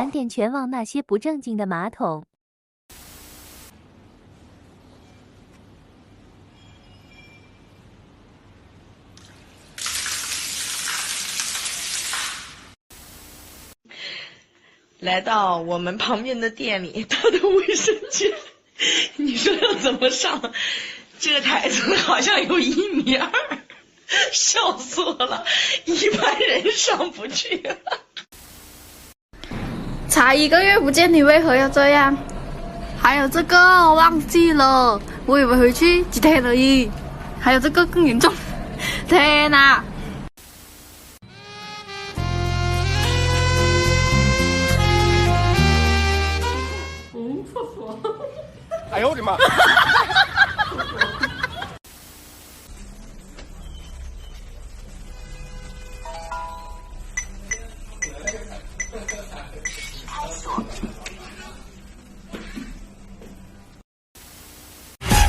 蓝点全忘那些不正经的马桶。来到我们旁边的店里，他的卫生间，你说要怎么上？这个台子好像有1.2米，笑死我了，一般人上不去了。才1个月不见，你为何要这样？还有这个忘记了，我以为回去几天而已。还有这个更严重，天哪！厕所。哎呦我的妈！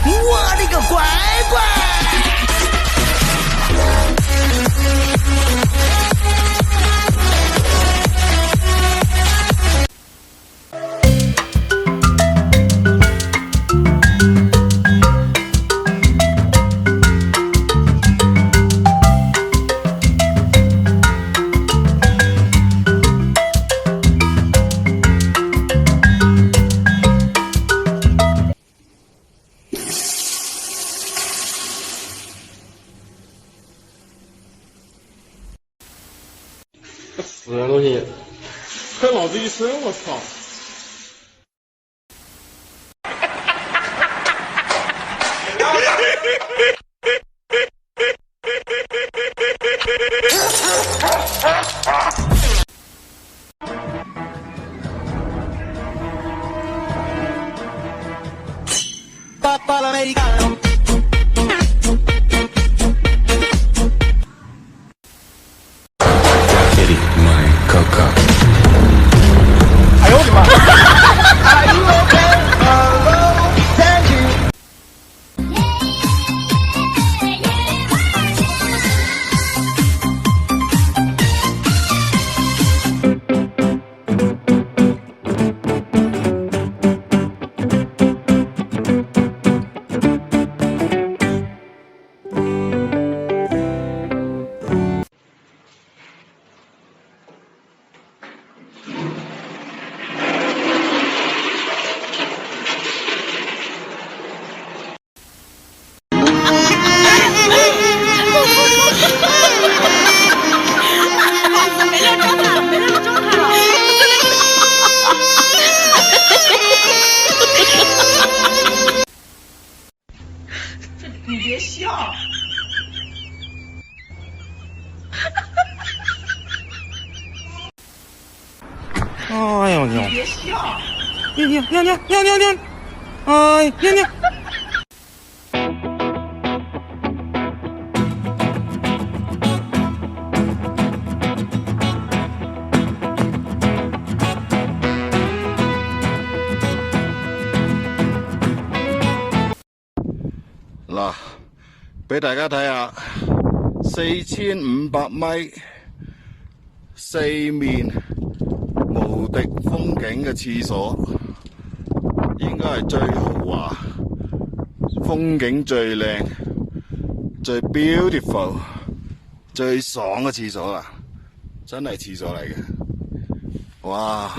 我的个乖乖！死人东西，看老子一身，我操！Papà l'americano。哎呦我的妈！你别笑。哎呦你别笑。尿！哎，尿！嗱，俾大家睇下4500米4面無敵風景嘅廁所，應該係最豪華、風景最靚、最 beautiful、最爽嘅廁所啦！真係廁所嚟嘅，哇！